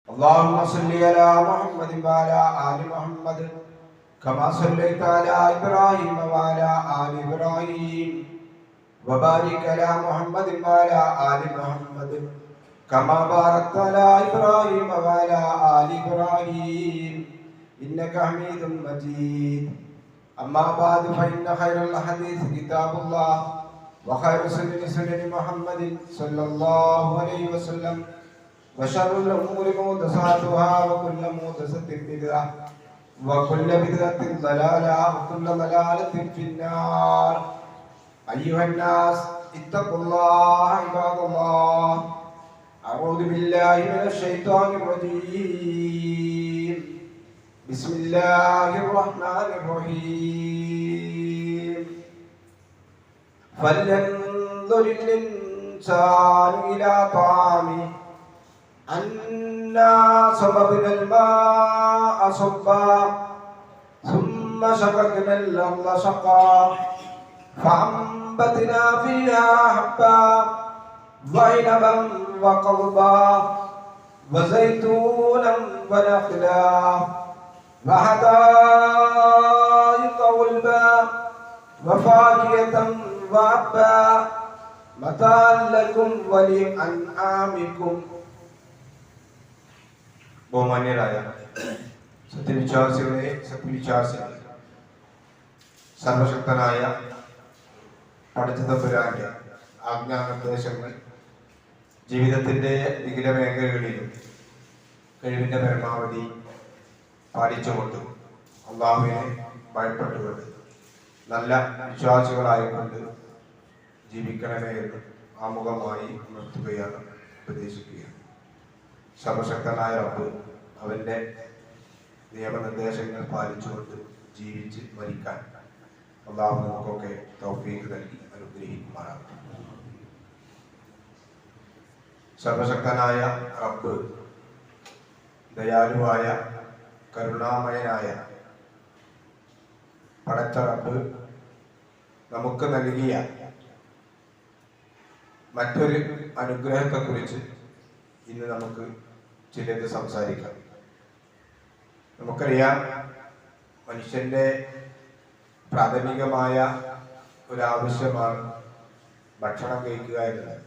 اللهم صل على محمد وعلى آل محمد كما صليت على إبراهيم وعلى آل إبراهيم وبارك على محمد وعلى آل محمد كما باركت على إبراهيم وعلى آل إبراهيم إنك حميد مجيد. أما بعد فإن خير الحديث كتاب الله وخير سنن محمد صلى الله عليه وسلم وشر الأمور محدثاتها وكل محدثة بدعة وكل بدعة ضلالة وكل ضلالة في النار. أيها الناس اتقوا الله عباد الله. أعوذ بالله من الشيطان الرجيم. بسم الله الرحمن الرحيم. فلينظر الإنسان إلى طعامه أنا صببنا الماء صبا ثم شققنا الأرض شقا فأنبتنا فيها حبا وعنبا وقضبا وزيتونا ونخلا وحدائق غلبا وفاكهة وأبا متاعا لكم ولأنعامكم. ബഹുമാന്യരായ സത്യവിശ്വാസികളെ, സത്യവിശ്വാസികളെ, സർവശക്തനായ പടച്ചതമ്പുരാന്റെ ആജ്ഞാനിർദ്ദേശങ്ങൾ ജീവിതത്തിന്റെ വിവിധ മേഖലകളിലും കഴിവിന്റെ പരമാവധി പാലിച്ചുകൊണ്ട് അള്ളാഹുവിനെ ഭയപ്പെട്ടുകൊണ്ട് നല്ല വിശ്വാസികളായിക്കൊണ്ട് ജീവിക്കണമേ എന്ന് ആമുഖമായി ഉണർത്തുകയാണ്, ഉപദേശിക്കുകയാണ്. സർവശക്തനായ റബ്ബ് അവന്റെ നിയമനിർദ്ദേശങ്ങൾ പാലിച്ചുകൊണ്ട് ജീവിച്ച് മരിക്കാൻ അള്ളാഹു നമുക്കൊക്കെ തൗഫീഖ് നൽകി അനുഗ്രഹിക്കുമാറാകട്ടെ. സർവശക്തനായ റബ്ബ് ദയാലുവായ കരുണാമയനായ പടച്ച റബ്ബ് നമുക്ക് നൽകിയ മറ്റൊരു അനുഗ്രഹത്തെക്കുറിച്ച് ഇന്ന് നമുക്ക് ചിലത് സംസാരിക്കാം. നമുക്കറിയാം, മനുഷ്യന്റെ പ്രാഥമികമായ ഒരാവശ്യമാണ് ഭക്ഷണം കഴിക്കുക എന്നത്.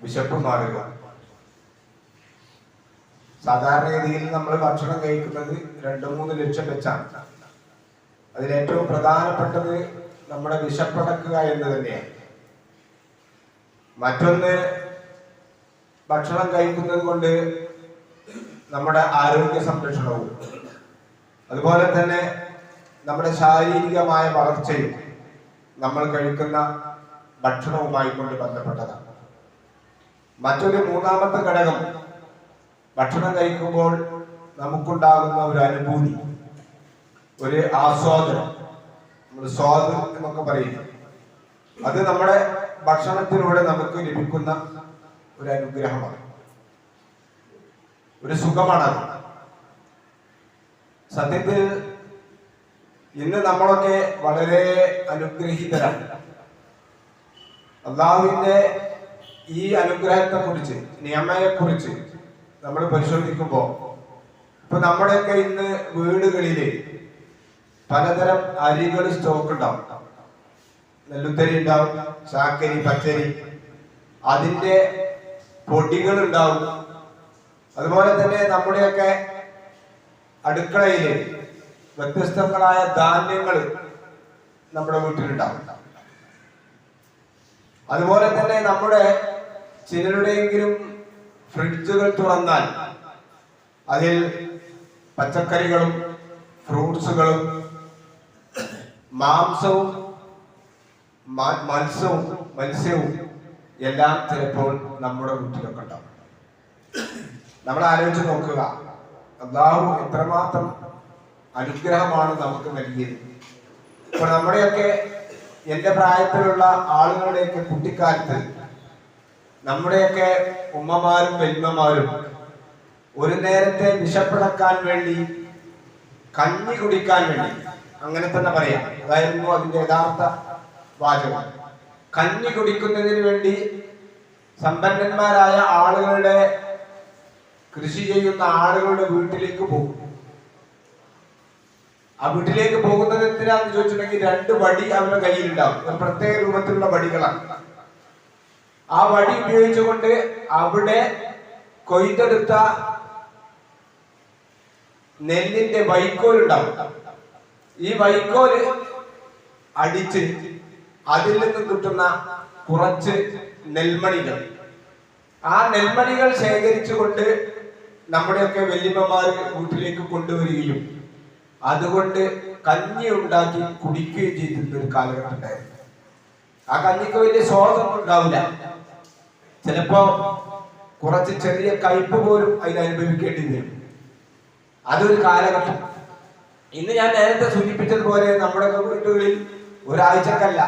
വിശപ്പ് മാറുക. സാധാരണഗതിയിൽ നമ്മൾ ഭക്ഷണം കഴിക്കുന്നത് 2-3 ലക്ഷ്യം വെച്ചാണ്. അതിലേറ്റവും പ്രധാനപ്പെട്ടത് നമ്മുടെ വിശപ്പടക്കുക എന്ന് തന്നെയാണ്. മറ്റൊന്ന്, ഭക്ഷണം കഴിക്കുന്നത് കൊണ്ട് നമ്മുടെ ആരോഗ്യ സംരക്ഷണവും അതുപോലെ തന്നെ നമ്മുടെ ശാരീരികമായ വളർച്ചയും നമ്മൾ കഴിക്കുന്ന ഭക്ഷണവുമായി കൊണ്ട് ബന്ധപ്പെട്ടതാണ്. മറ്റൊരു മൂന്നാമത്തെ ഘടകം, ഭക്ഷണം കഴിക്കുമ്പോൾ നമുക്കുണ്ടാകുന്ന ഒരു അനുഭൂതി, ഒരു ആസ്വാദനം, നമ്മൾ സ്വാദ് എന്നൊക്കെ പറയുന്നു. അത് നമ്മുടെ ഭക്ഷണത്തിലൂടെ നമുക്ക് ലഭിക്കുന്ന ഒരു അനുഗ്രഹമാണ്, ഒരു സുഖമാണ്. സത്യത്തിൽ ഇന്ന് നമ്മളൊക്കെ വളരെ അനുഗ്രഹീതരാണ്. അള്ളാഹുവിന്റെ ഈ അനുഗ്രഹത്തെ കുറിച്ച്, നിയമയെ കുറിച്ച് നമ്മൾ പരിശോധിക്കുമ്പോൾ ഇപ്പൊ നമ്മുടെയൊക്കെ ഇന്ന് വീടുകളില് പലതരം അരികൾ സ്റ്റോക്ക് ഉണ്ടാവും. നെല്ലുത്തരി ഉണ്ടാവും, ചാക്കരി, പച്ചരി, അതിന്റെ പൊടികൾ ഉണ്ടാവും. അതുപോലെ തന്നെ നമ്മുടെയൊക്കെ അടുക്കളയില് വ്യത്യസ്തങ്ങളായ ധാന്യങ്ങൾ നമ്മുടെ വീട്ടിലുണ്ടാവും. അതുപോലെ തന്നെ നമ്മുടെ ചിലരുടെയെങ്കിലും ഫ്രിഡ്ജുകൾ തുറന്നാൽ അതിൽ പച്ചക്കറികളും ഫ്രൂട്ട്സുകളും മാംസവും മത്സ്യവും എല്ലാം ചിലപ്പോൾ നമ്മുടെ വീട്ടിലൊക്കെ ഉണ്ടാവും. നമ്മൾ ആലോചിച്ച് നോക്കുക, അല്ലാഹു എത്രമാത്രം അനുഗ്രഹമാണ് നമുക്ക് നൽകിയത്. ഇപ്പൊ നമ്മുടെയൊക്കെ, എന്റെ പ്രായത്തിലുള്ള ആളുകളുടെയൊക്കെ കുട്ടിക്കാലത്ത് നമ്മുടെയൊക്കെ ഉമ്മമാരും വല്യമ്മമാരും ഒരു നേരത്തെ വിശപ്പടക്കാൻ വേണ്ടി, കഞ്ഞി കുടിക്കാൻ വേണ്ടി, അങ്ങനെ തന്നെ പറയാം, അതായിരുന്നു അതിന്റെ യഥാർത്ഥ വാചകം. കഞ്ഞി കുടിക്കുന്നതിന് വേണ്ടി സമ്പന്നന്മാരായ ആളുകളുടെ കൃഷി ചെയ്യുന്ന ആളുകളുടെ വീട്ടിലേക്ക് പോകും. ആ വീട്ടിലേക്ക് പോകുന്നത് എന്തിനാന്ന് ചോദിച്ചിട്ടുണ്ടെങ്കിൽ 2 വടി അവരുടെ കയ്യിലുണ്ടാവും. ഒരു പ്രത്യേക രൂപത്തിലുള്ള വടികളാണ്. ആ വടി ഉപയോഗിച്ചുകൊണ്ട് അവിടെ കൊയ്തെടുത്ത നെല്ലിന്റെ വൈക്കോൽ ഉണ്ടാവും. ഈ വൈക്കോല് അടിച്ച് അതിൽ നിന്ന് കിട്ടുന്ന കുറച്ച് നെൽമണികൾ, ആ നെൽമണികൾ ശേഖരിച്ചുകൊണ്ട് നമ്മുടെയൊക്കെ വല്യമ്മമാര് വീട്ടിലേക്ക് കൊണ്ടുവരികയും അതുകൊണ്ട് കഞ്ഞി ഉണ്ടാക്കി കുടിക്കുകയും ചെയ്തിരുന്ന ഒരു കാലഘട്ടം ഉണ്ടായിരുന്നു. ആ കഞ്ഞിക്ക് വലിയ സ്വാദൊന്നും ഉണ്ടാവില്ല. ചിലപ്പോ കുറച്ച് ചെറിയ കയ്പ് പോലും അതിനനുഭവിക്കേണ്ടി വരും. അതൊരു കാലഘട്ടം. ഇന്ന് ഞാൻ നേരത്തെ സൂചിപ്പിച്ചതുപോലെ നമ്മുടെ വീടുകളിൽ ഒരാഴ്ചക്കല്ല,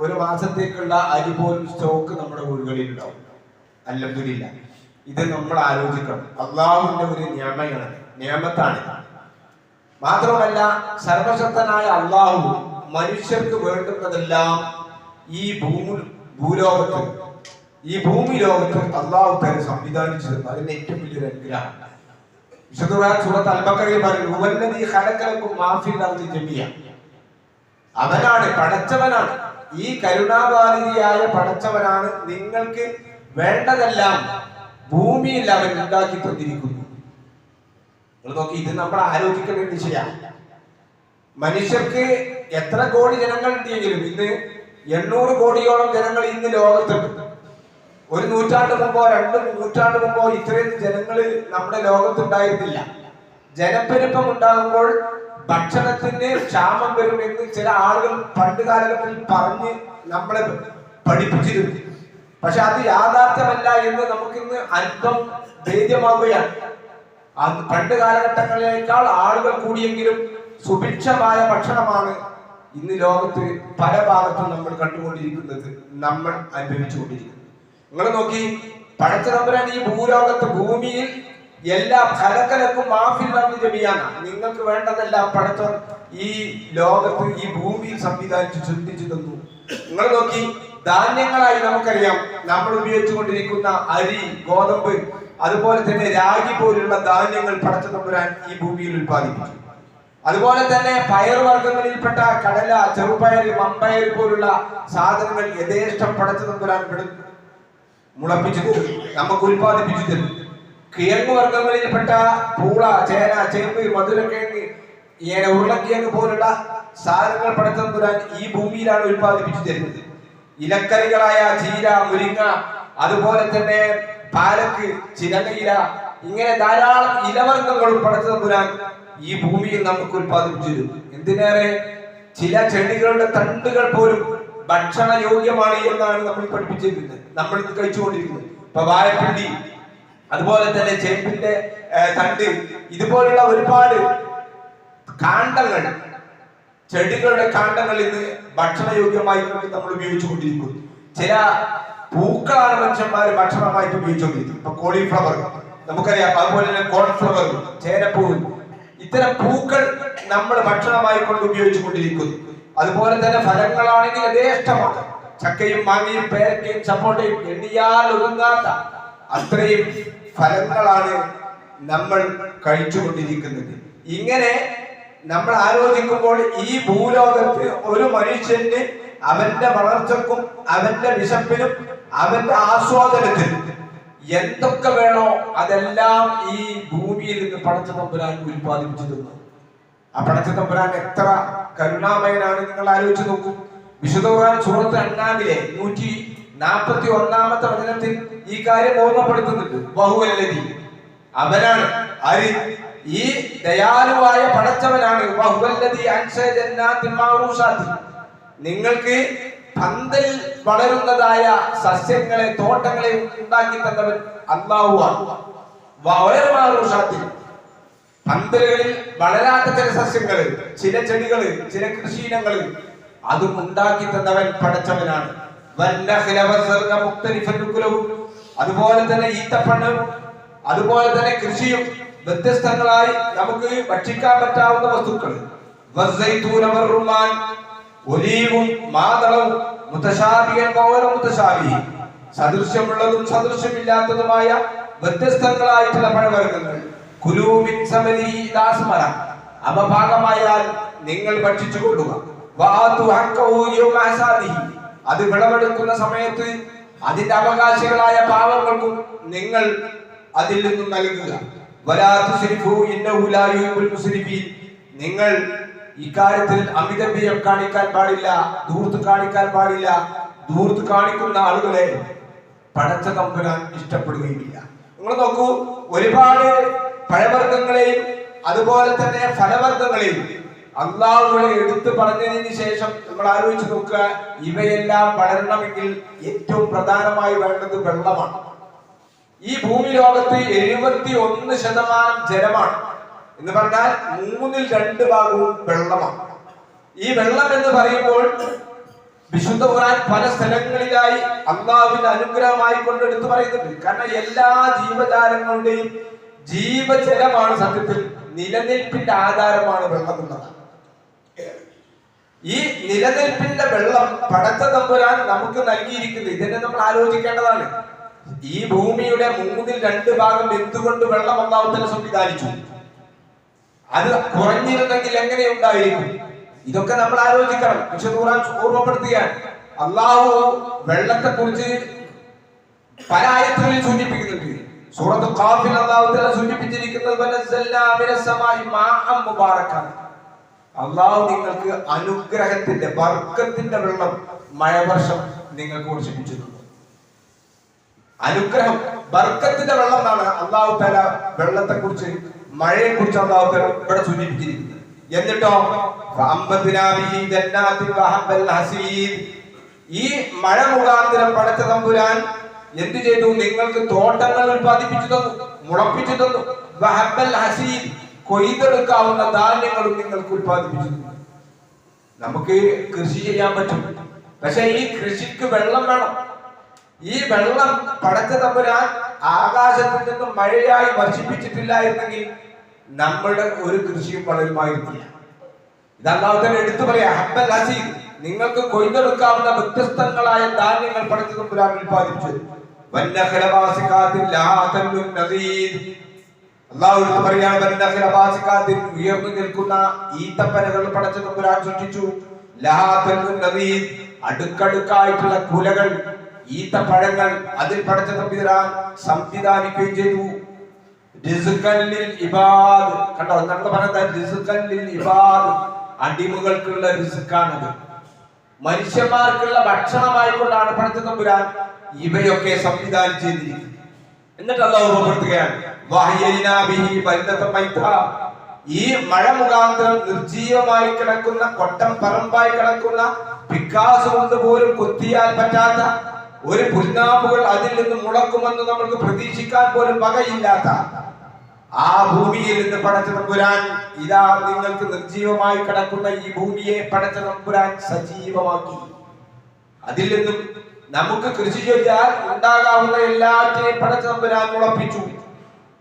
ഒരു മാസത്തേക്കുള്ള അരി പോലും സ്റ്റോക്ക് നമ്മുടെ വീടുകളിൽ ഉണ്ടാവും. അൽഹംദുലില്ലാ. ഇത് നമ്മൾ ആലോചിക്കണം. അള്ളാഹുവിന്റെ ഒരു നിയമത്താണ്. മാത്രമല്ല, സർവശക്തനായ അള്ളാഹു മനുഷ്യർക്ക് വേണ്ടുന്നതെല്ലാം ഈ ഭൂലോകത്ത്, ഈ ഭൂമി ലോകത്ത് അള്ളാഹു തന്നെ സംവിധാനിച്ചു തന്നു. അതിന്റെ ഏറ്റവും വലിയൊരു അനുഗ്രഹം വിശുദ്ധ ഖുർആൻ സൂറത്ത് അൽ-ബഖറയിൽ പറയുന്നു, വല്ലദീ ഖലഖലകും മാ ഫിൽ അർദി ജമിയ. അവനാണ്, പടച്ചവനാണ്, ഈ കരുണാവാരിധിയായ പടച്ചവനാണ് നിങ്ങൾക്ക് വേണ്ടതെല്ലാം ഭൂമിയിൽ അവൻ ഉണ്ടാക്കി തന്നിരിക്കുന്നു. നിങ്ങൾ നോക്കി, ഇത് നമ്മൾ ആലോചിക്കേണ്ട ഒരു വിഷയമാണ്. മനുഷ്യർക്ക് എത്ര കോടി ജനങ്ങൾ ഉണ്ടെങ്കിലും ഇന്ന് 800 കോടിയോളം ജനങ്ങൾ ഇന്ന് ലോകത്തുണ്ട്. ഒരു നൂറ്റാണ്ട് മുമ്പോ 2 നൂറ്റാണ്ട് മുമ്പോ ഇത്രയും ജനങ്ങൾ നമ്മുടെ ലോകത്തുണ്ടായിരുന്നില്ല. ജനപ്പെരുപ്പം ഉണ്ടാകുമ്പോൾ ഭക്ഷണത്തിന് ക്ഷാമം വരുമെന്ന് ചില ആളുകൾ പണ്ട് കാലഘട്ടത്തിൽ പറഞ്ഞ് നമ്മളെ പഠിപ്പിച്ചിരുന്നു. പക്ഷെ അത് യാഥാർത്ഥ്യമല്ല എന്ന് നമുക്കിന്ന് അല്പം ഭേദ്യമാവുകയാണ്. പണ്ട് കാലഘട്ടങ്ങളിലേക്കാൾ ആളുകൾ കൂടിയെങ്കിലും സുഭിക്ഷമായ ഭക്ഷണമാണ് ഇന്ന് ലോകത്ത് പല ഭാഗത്തും നമ്മൾ കണ്ടുകൊണ്ടിരിക്കുന്നത്, നമ്മൾ അനുഭവിച്ചുകൊണ്ടിരിക്കുന്നത്. നിങ്ങൾ നോക്കി, പടച്ച തമ്പുരാൻ ഈ ഭൂലോകത്ത്, ഭൂമിയിൽ എല്ലാം ഖലഖലകും മാ ഫിൽ അർദി ജമിഅൻ, നിങ്ങൾക്ക് വേണ്ടതെല്ലാം പടച്ചവൻ ഈ ലോകത്ത്, ഈ ഭൂമിയിൽ സംവിധാനിച്ചു ചിന്തിച്ചു തന്നു. നിങ്ങൾ നോക്കി, ധാന്യങ്ങളായി നമുക്കറിയാം നമ്മൾ ഉപയോഗിച്ചുകൊണ്ടിരിക്കുന്ന അരി, ഗോതമ്പ്, അതുപോലെ തന്നെ രാഗി പോലുള്ള ധാന്യങ്ങൾ പടച്ച തമ്പുരാൻ ഈ ഭൂമിയിൽ ഉൽപ്പാദിപ്പിച്ചു. അതുപോലെ തന്നെ പയർവർഗ്ഗങ്ങളിൽപ്പെട്ട കടല, ചെറുപയർ, മമ്പയർ പോലുള്ള സാധനങ്ങൾ യഥേഷ്ടം പടച്ച തമ്പുരാൻ മുളപ്പിച്ചു തരും, നമുക്ക് ഉൽപ്പാദിപ്പിച്ചു തരും. കിഴങ്ങ് വർഗ്ഗങ്ങളിൽപ്പെട്ട പൂള, ചേന, ചേമ്പ്, മധുരക്കിഴങ്ങ്, ഉരുളക്കിഴങ്ങ് പോലുള്ള സാധനങ്ങൾ പടച്ച തമ്പുരാൻ ഈ ഭൂമിയിലാണ് ഉൽപ്പാദിപ്പിച്ചു തരുന്നത്. ഇലക്കറികളായ ചീര, മുരിങ്ങ, അതുപോലെ തന്നെ പാലക്ക്, ചിരങ്ങയില, ഇങ്ങനെ ധാരാളം ഇലവർഗ്ഗങ്ങളും പടച്ച തമ്പുരാൻ ഈ ഭൂമിയിൽ നമുക്ക് ഉൽപ്പാദിപ്പിച്ചു തരും. എന്തിനേറെ, ചില ചെടികളുടെ തണ്ടുകൾ പോലും ഭക്ഷണ യോഗ്യമാണ് എന്നാണ് നമ്മൾ പഠിപ്പിച്ചിരിക്കുന്നത്, നമ്മൾ ഇത് കഴിച്ചുകൊണ്ടിരിക്കുന്നത്. ഇപ്പൊ വാഴപ്പിണ്ടി, അതുപോലെ തന്നെ ചേമ്പിന്റെ തണ്ട്, ഇതുപോലുള്ള ഒരുപാട് കാണ്ഡങ്ങൾ, ചെടികളുടെ കാണ്ഡങ്ങൾ ഇന്ന് ഭക്ഷണ യോഗ്യമായി നമ്മൾ ഉപയോഗിച്ചുകൊണ്ടിരിക്കുന്നു. ചില പൂക്കളാണ് മനുഷ്യന്മാർ ഭക്ഷണമായിട്ട് ഉപയോഗിച്ചുകൊണ്ടിരിക്കുന്നത്. ഇപ്പൊ കോളിഫ്ലവർ നമുക്കറിയാം, അതുപോലെ തന്നെ കോൺഫ്ലവർ, ചേനപ്പൂവ്, ഇത്തരം പൂക്കൾ നമ്മൾ ഭക്ഷണമായി കൊണ്ട് ഉപയോഗിച്ചുകൊണ്ടിരിക്കുന്നു. അതുപോലെ തന്നെ ഫലങ്ങളാണെങ്കിൽ യഥേഷ്ടമാണ്. ചക്കയും മാങ്ങയും പേരക്കയും സപ്പോട്ടയും എണ്ണിയാൽ ഒതുങ്ങാത്ത അത്രയും ഫലങ്ങളാണ് നമ്മൾ കഴിച്ചുകൊണ്ടിരിക്കുന്നത്. ഇങ്ങനെ നമ്മൾ ആലോചിക്കുമ്പോൾ ഈ ഭൂലോകത്ത് ഒരു മനുഷ്യന് അവന്റെ വളർച്ചക്കും അവന്റെ വിശപ്പിനും അവന്റെ ആസ്വാദനത്തിനും എന്തൊക്കെ വേണോ അതെല്ലാം ഈ ഭൂമിയിൽ നിന്ന് പടച്ച തമ്പുരാൻ ഉൽപ്പാദിപ്പിച്ചു തന്നു. ആ പടച്ച തമ്പുരാൻ എത്ര കരുണാമയനാണ് നിങ്ങൾ ആലോചിച്ച് നോക്കൂ. വിശുദ്ധ ഖുർആൻ സൂറത്ത് അൻആമിലെ 141-ാമത്തെ വചനത്തിൽ ഈ കാര്യം ഓർമ്മപ്പെടുത്തുന്നുണ്ട്. വഹുവല്ലദി, അവനാണ്, ആര്? ഈ ദയാലുവായ പടച്ചവനാണ്. വഹുവല്ലദി അൻശഅ ജന്നാത്തിൻ മഅറൂശാത്തിൻ, നിങ്ങൾക്ക് പന്തൽ വളരുന്നതായ സസ്യങ്ങളെ, തോട്ടങ്ങളെ ഉണ്ടാക്കി തന്നവൻ അല്ലാഹുവാണ്. പന്തലുകളിൽ വളരാത്ത ചില സസ്യങ്ങള്, ചില ചെടികള്, ചില കൃഷിയിനങ്ങള് അതും ഉണ്ടാക്കി തന്നവൻ പടച്ചവനാണ്. അതുപോലെ തന്നെ ഈത്തപ്പഴം, അതുപോലെ തന്നെ കൃഷിയും വ്യത്യസ്തങ്ങളായി നമുക്ക് ഭക്ഷിക്കാൻ പറ്റാവുന്ന വസ്തുക്കൾ, ഒലീവും മാതളവും, സദൃശ്യമുള്ളതും സദൃശ്യമില്ലാത്തതുമായ വ്യത്യസ്തങ്ങളായിട്ടുള്ള പഴവർഗ്ഗങ്ങൾ. കുലൂ മിൻ സമരിഹി ഇദാ അസ്മറ, അവ പാകമായാൽ നിങ്ങൾ ഭക്ഷിച്ചു കൊള്ളുക. വആതു ഹഖഹു യൗമ ഹസാദിഹി, അത് വിളവെടുക്കുന്ന സമയത്ത് അതിന്റെ അവകാശികളായ പാവങ്ങൾക്കും നിങ്ങൾ അതിൽ നിന്നും നൽകുക. വലാ തുസ്രിഫു ഇന്നഹു ലാ യുഹിബ്ബുൽ മുസ്രിഫീൻ, നിങ്ങൾ ഇക്കാര്യത്തിൽ അമിതവ്യയം കാണിക്കാൻ പാടില്ല, ധൂർത്ത് കാണിക്കാൻ പാടില്ല. ധൂർത്ത് കാണിക്കുന്ന ആളുകളെ പടച്ച തമ്പുരാൻ ഇഷ്ടപ്പെടുകയില്ല. നിങ്ങൾ നോക്കൂ, ഒരുപാട് പഴവർഗ്ഗങ്ങളെയും അതുപോലെ തന്നെ ഫലവർഗ്ഗങ്ങളെയും അള്ളാഹുവിനെ എടുത്തു പറഞ്ഞതിന് ശേഷം നമ്മൾ ആലോചിച്ച് നോക്കുക, ഇവയെല്ലാം വളരണമെങ്കിൽ ഏറ്റവും പ്രധാനമായി വേണ്ടത് വെള്ളമാണ്. ഈ ഭൂമി ലോകത്ത് 71% ജലമാണ് എന്ന് പറഞ്ഞാൽ 2/3 വെള്ളമാണ്. ഈ വെള്ളം എന്ന് പറയുമ്പോൾ വിശുദ്ധ ഖുർആൻ പല സ്ഥലങ്ങളിലായി അള്ളാഹുവിന്റെ അനുഗ്രഹമായി കൊണ്ട് എടുത്തു പറയുന്നുണ്ട്. കാരണം എല്ലാ ജീവജാലങ്ങളുടെയും ജീവജലമാണ് സത്യത്തിൽ നിലനിൽപ്പിന്റെ ആധാരമാണ് വെള്ളം എന്നുള്ളത്. ഈ നിലനിൽപ്പിന്റെ വെള്ളം പടച്ച തമ്പുരാൻ നമുക്ക് നൽകിയിരിക്കുന്നത്. ഇതിനെ നമ്മൾ ആലോചിക്കേണ്ടതാണ്. ഈ ഭൂമിയുടെ 2/3 എന്തുകൊണ്ട് വെള്ളം അല്ലാഹു തആല സംവിധാനിച്ചു? അത് കുറഞ്ഞിരുന്നെങ്കിൽ എങ്ങനെ ഉണ്ടായിരിക്കും? ഇതൊക്കെ നമ്മൾ ആലോചിക്കണം. വിശുദ്ധ ഖുർആൻ ഓർമ്മപ്പെടുത്തുകയാണ്. അല്ലാഹു വെള്ളത്തെ കുറിച്ച് പല ആയത്തുകളിൽ സൂചിപ്പിക്കുന്നുണ്ട്. സൂറത്ത് ഖാഫിൽ അല്ലാഹു തആല സൂചിപ്പിച്ചിരിക്കുന്നത് വനസ്സൽനാ മിനസ് സമാഇ മാഅൻ മുബാറകൻ, അല്ലാഹു നിങ്ങൾക്ക് അനുഗ്രഹത്തിന്റെ ബർക്കത്തിന്റെ വെള്ളം മഴവർഷം നിങ്ങൾക്ക് വർഷിപ്പിച്ചു തന്നു. അനുഗ്രഹം ബർക്കത്തിന്റെ വെള്ളം എന്നാണ് അല്ലാഹു തആല വെള്ളത്തെ കുറിച്ച് മഴയെ കുറിച്ച് അല്ലാഹു തആല ഇവിടെ സൂചിപ്പിച്ചിരിക്കുന്നത്. എന്നിട്ടോ ഈ മഴ മുഖാന്തരം പടച്ച തമ്പുരാൻ എന്ത് ചെയ്തു? നിങ്ങൾക്ക് തോട്ടങ്ങൾ ഉൽപ്പാദിപ്പിച്ചു തന്നു, മുളപ്പിച്ചു തന്നു. കൊയ്തെടുക്കാവുന്ന ധാന്യങ്ങളും നിങ്ങൾക്ക് ഉൽപ്പാദിപ്പിച്ചു തന്നു. നമുക്ക് കൃഷി ചെയ്യാൻ പറ്റും, പക്ഷെ ഈ കൃഷിക്ക് വെള്ളം വേണം. ഈ വെള്ളം പടച്ച തമ്പുരാൻ ആകാശത്തിൽ നിന്നും മഴയായി വർഷിപ്പിച്ചിട്ടില്ലായിരുന്നെങ്കിൽ നമ്മളുടെ ഒരു കൃഷിയും വളരുമായിരുന്നില്ല. ഇത് അല്ലാഹു തആല എടുത്തു പറയാ, ഹബ്ബൽ ഹസീദ്, നിങ്ങൾക്ക് കൊയ്തെടുക്കാവുന്ന വ്യത്യസ്തങ്ങളായ ധാന്യങ്ങൾ പടച്ച തമ്പുരാൻ ഉൽപ്പാദിപ്പിച്ചു. വന്നഖല ബാസിഖാത്തിൻ ലഹാ തന്നുൻ നദീദ്, അല്ലാഹു എടുത്തു പറയാണ്, വന്നഖല ബാസിഖാത്തിൻ, ഉയർന്നു നിൽക്കുന്ന ഈത്തപ്പനകൾ പടച്ച തമ്പുരാൻ സൃഷ്ടിച്ചു. ലഹാ തന്നുൻ നദീദ്, അടുക്കടുക്കായിട്ടുള്ള കുലകൾ, ഈത്തപ്പഴങ്ങൾ അതിൽ പടച്ച തമ്പുരാൻ സംവിധാനിക്കുകയും ചെയ്തു. റിസ്ഖൻ ലിൽ ഇബാദ്, കണ്ടോ നമ്മൾ പറഞ്ഞത് റിസ്ഖൻ ലിൽ ഇബാദ്, അടിമകൾക്കുള്ള റിസ്ഖാണത്, മനുഷ്യന്മാർക്കുള്ള ഭക്ഷണമായിക്കൊണ്ടാണ് പടച്ച തമ്പുരാൻ ഇവയൊക്കെ സംവിധാനം ചെയ്തിരിക്കുന്നത്. എന്നിട്ട് അല്ലാഹു ഓർമ്മപ്പെടുത്തുകയാണ്, വഹയനാ ബിഹി ബൽദത മൈത, ഈ മഴ മുഖാന്തരം നിർജീവമായി കിടക്കുന്ന കൊട്ടം പറമ്പായി കിടക്കുന്ന പിക്കാസ് കൊണ്ട് പോലും കൊത്തിയാൽ പറ്റാത്ത ഒരു പുൽനാമ്പുകൾ അതിൽ നിന്ന് മുളക്കുമെന്ന് നമുക്ക് പ്രതീക്ഷിക്കാൻ പോലും വകയില്ലാത്ത ആ ഭൂമിയിൽ നിന്ന് പടച്ച തമ്പുരാൻ ഇതാ നിങ്ങൾക്ക് നിർജീവമായി കിടക്കുന്ന ഈ ഭൂമിയെ പടച്ച തമ്പുരാൻ സജീവമാക്കി. അതിൽ നിന്നും നമുക്ക് കൃഷി ചെയ്താൽ ഉണ്ടാകാവുന്ന എല്ലാറ്റിനെയും പടച്ച തമ്പുരാൻ മുളപ്പിച്ചു.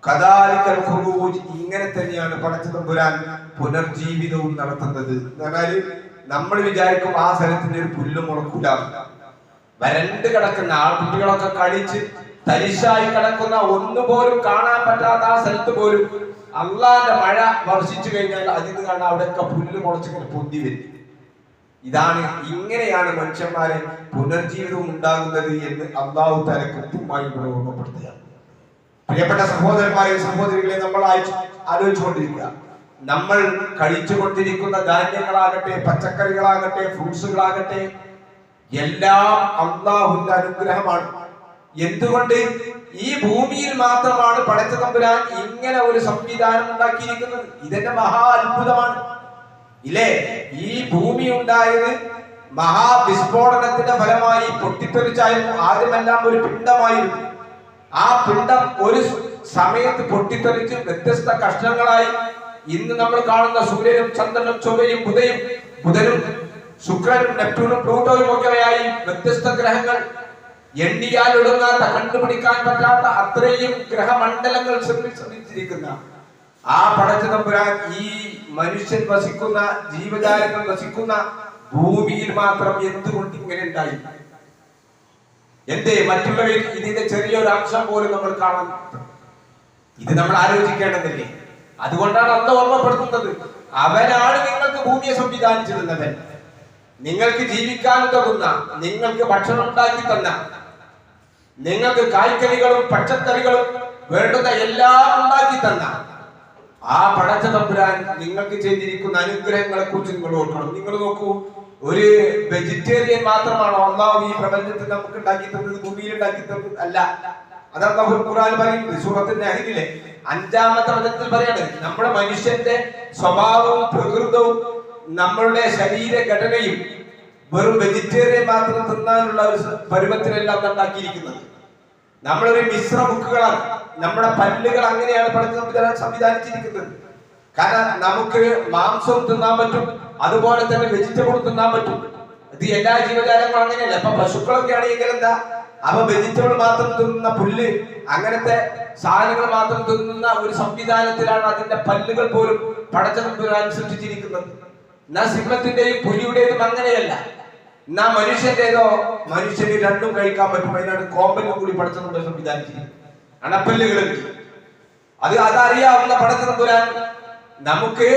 കദാലിക്കൽ ഖുറൂജ്, ഇങ്ങനെ തന്നെയാണ് പടച്ച തമ്പുരാൻ പുനർജീവിതവും നടത്തുന്നത്. എന്നാൽ നമ്മൾ വിചാരിക്കും ആ സ്ഥലത്തിന്റെ ഒരു പുല്ല് മുളക്കൂല, വരണ്ട് കിടക്കുന്ന ആൾക്കുട്ടികളൊക്കെ കളിച്ച് തരിശായി കിടക്കുന്ന ഒന്നുപോലും കാണാൻ പറ്റാത്ത ആ സ്ഥലത്ത് പോലും അള്ളാന്റെ മഴ വർഷിച്ചു കഴിഞ്ഞാൽ അതിന് കാണാൻ അവിടെയൊക്കെ പുല്ല് മുളച്ചിങ്ങനെ പൊന്തി വരും. ഇങ്ങനെയാണ് മനുഷ്യന്മാരെ പുനർജീവിതവും ഉണ്ടാകുന്നത് എന്ന് അല്ലാഹു തആല കൃത്യമായി ഓർമ്മപ്പെടുത്തുക. പ്രിയപ്പെട്ട സഹോദരന്മാരെ, സഹോദരികളെ, നമ്മൾ ആലോചിച്ചുകൊണ്ടിരിക്കുക, നമ്മൾ കഴിച്ചുകൊണ്ടിരിക്കുന്ന ധാന്യങ്ങളാകട്ടെ, പച്ചക്കറികളാകട്ടെ, ഫ്രൂട്ട്സുകളാകട്ടെ, എല്ലാം അല്ലാഹുവിന്റെ അനുഗ്രഹമാണ്. എന്തുകൊണ്ട്? ഈ ഭൂമിയിൽ മാത്രമാണ് പടച്ച തമ്പുരാൻ ഇങ്ങനെ ഒരു സംവിധാനം ഉണ്ടാക്കിയിരിക്കുന്നത്. ഇതെന്റെ മഹാ അത്ഭുതമാണ് ഇല്ലേ? ഈ ഭൂമി ഉണ്ടായത് മഹാവിസ്ഫോടനത്തിന്റെ ഫലമായി പൊട്ടിത്തെറിച്ചായിരുന്നു. ആദ്യമെല്ലാം ഒരു പിണ്ഡമായിരുന്നു. ആ പിണ്ഡം ഒരു സമയത്ത് പൊട്ടിത്തെറിച്ച് വ്യത്യസ്ത കഷ്ണങ്ങളായി ഇന്ന് നമ്മൾ കാണുന്ന സൂര്യനും ചന്ദ്രനും ചൊവ്വയും ബുധനും ശുക്രനും നെപ്റ്റ്യൂണും പ്ലൂട്ടോയും ഒക്കെയായി വ്യത്യസ്ത ഗ്രഹങ്ങൾ, എണ്ണിയാൽ ഒടുങ്ങാത്ത, കണ്ടുപിടിക്കാൻ പറ്റാത്ത അത്രയും ഗ്രഹമണ്ഡലങ്ങൾ ശ്രമിച്ചിരിക്കുന്ന ആ പടച്ച തമ്പുരാൻ ഈ മനുഷ്യൻ വസിക്കുന്ന, ജീവജാലങ്ങൾ വസിക്കുന്ന ഭൂമിയിൽ മാത്രം എന്തുകൊണ്ട് ഇങ്ങനെ ഉണ്ടായി? എന്തേ മറ്റുള്ളവയിൽ ഇതിന്റെ ചെറിയൊരു അംശം പോലും നമ്മൾ കാണാൻ ഇത് നമ്മൾ ആലോചിക്കേണ്ടതില്ലേ? അതുകൊണ്ടാണ് അള്ളാഹു ഓർമ്മപ്പെടുത്തുന്നത്, അവനാണ് നിങ്ങൾക്ക് ഭൂമിയെ സംവിധാനിച്ചു തന്നവൻ, നിങ്ങൾക്ക് ജീവിക്കാൻ ഉതകുന്ന, നിങ്ങൾക്ക് ഭക്ഷണം ഉണ്ടാക്കി തന്ന, നിങ്ങൾക്ക് കായ്ക്കറികളും പച്ചക്കറികളും വേണ്ടുന്ന എല്ലാം ഉണ്ടാക്കി തന്ന ആ പടച്ച തമ്പുരാൻ നിങ്ങൾക്ക് ചെയ്തിരിക്കുന്ന അനുഗ്രഹങ്ങളെ കുറിച്ച് നിങ്ങൾ ഓർക്കണം. നിങ്ങൾ നോക്കൂ, ഒരു വെജിറ്റേറിയൻ മാത്രമാണോ അള്ളാഹു ഈ പ്രപഞ്ചത്തിൽ നമുക്ക് ഉണ്ടാക്കി തന്നത്, ഭൂമിയിൽ ഉണ്ടാക്കി തന്നത്? അല്ല. അതാണ് അല്ലാഹു ഖുർആനിൽ പറയുന്നത്. സൂറത്തുൽ നഹ്ലിലെ 5-ാമത്തെ വചനത്തിൽ പറയാണ്, നമ്മുടെ മനുഷ്യന്റെ സ്വഭാവവും പ്രകൃതവും നമ്മളുടെ ശരീരഘടനയും വെറും വെജിറ്റേറിയൻ മാത്രം തിന്നാനുള്ള ഒരു പരുവത്തിലല്ല ഉണ്ടാക്കിയിരിക്കുന്നത്. നമ്മളൊരു മിശ്ര ബുക്കുകളാണ്. നമ്മുടെ പല്ലുകൾ അങ്ങനെയാണ് പഠിച്ച സംവിധാനിച്ചിരിക്കുന്നത്. കാരണം നമുക്ക് മാംസം തിന്നാൻ പറ്റും, അതുപോലെ തന്നെ വെജിറ്റബിൾ തിന്നാൻ പറ്റും. ഇത് എല്ലാ ജീവജാലങ്ങളും അങ്ങനെയല്ല. ഇപ്പൊ പശുക്കളൊക്കെ ആണെങ്കിൽ എന്താ, അവ വെജിറ്റബിൾ മാത്രം തിന്നുന്ന, പുല്ല് അങ്ങനത്തെ സാധനങ്ങൾ മാത്രം തിന്നുന്ന ഒരു സംവിധാനത്തിലാണ് അതിന്റെ പല്ലുകൾ പോലും പടച്ചതമ്പുരാൻ സൃഷ്ടിച്ചിരിക്കുന്നത്. എന്നാ സിംഹത്തിന്റെയും പുലിയുടേതും അങ്ങനെയല്ല. എന്നാ മനുഷ്യന്റേതോ, മനുഷ്യന് രണ്ടും കഴിക്കാൻ പറ്റും. അതിനാണ് കോമ്പലും കൂടി പടച്ചതമ്പുരാൻ സംവിധാനിച്ചിരിക്കുന്നത്, അണപ്പല്ലുകളിൽ. അതറിയാവുന്ന പടച്ചതമ്പുരാൻ നമുക്ക്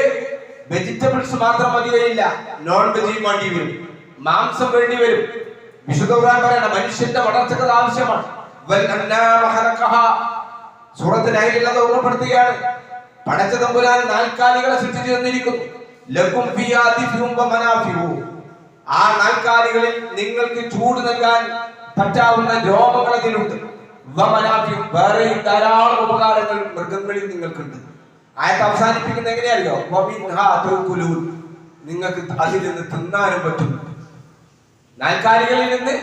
വെജിറ്റബിൾസ് മാത്രം മതിയായില്ല, നോൺ വെജ് വേണ്ടി വരും, മാംസം വേണ്ടി വരും. വിശുദ്ധ ഖുർആൻ പറയണം, മനുഷ്യന്റെ വളർച്ചക്ക് ആവശ്യമാണ്. സൂറത്ത് നഹ്ലിൽ അത് ഓർമ്മപ്പെടുത്തുകയാണ്, പടച്ച തമ്പുരാൻ നാൽക്കാലികളെ സൃഷ്ടിച്ചു തന്നിരിക്കുന്നു. ലക്കും ഫിഹാ ദിഫ്ഉൻ വ മനാഫിഉ. ആ നാൽക്കാലികളിൽ നിങ്ങൾക്ക് ചൂട് നൽകാൻ പറ്റാവുന്ന രോമങ്ങൾ അതിലുണ്ട്. വ മനാഫിഉ, വേറെയും ധാരാളം ഉപകാരങ്ങൾ മൃഗങ്ങളിൽ നിങ്ങൾക്കുണ്ട്. ആയത്ത് അവസാനിപ്പിക്കുന്നത് എങ്ങനെയല്ലോ, വമിൻഹാ തഅകുലൂൻ, നിങ്ങൾക്ക് അതിൽ നിന്ന് തിന്നാനും പറ്റും. നാൽക്കാലികളിൽ നിന്ന്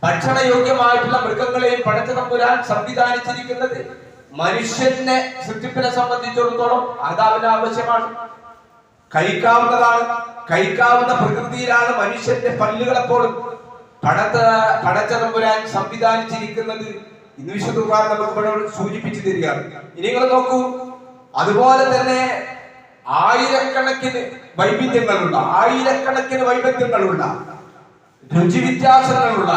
ഭക്ഷണയോഗ്യമായിട്ടുള്ള മൃഗങ്ങളെയും പടച്ച തമ്പുരാൻ സംവിധാനിച്ചിരിക്കുന്നത് മനുഷ്യന്റെ സൃഷ്ടിപ്പിനെ സംബന്ധിച്ചിടത്തോളം അത് അവന് ആവശ്യമാണ്, കഴിക്കാവുന്നതാണ്. കഴിക്കാവുന്ന പ്രകൃതിയിലാണ് മനുഷ്യന്റെ പല്ലുകളെപ്പോഴും പടച്ച തമ്പുരാൻ സംവിധാനിച്ചിരിക്കുന്നത്. ഇന്ന് വിശുദ്ധ ഖുർആൻ നമുക്ക് സൂചിപ്പിച്ചു തരികയാണ്. ഇനി നിങ്ങൾ നോക്കൂ, അതുപോലെ തന്നെ ആയിരക്കണക്കിന് വൈവിധ്യങ്ങളുള്ള രുചി വ്യത്യാസങ്ങളുള്ള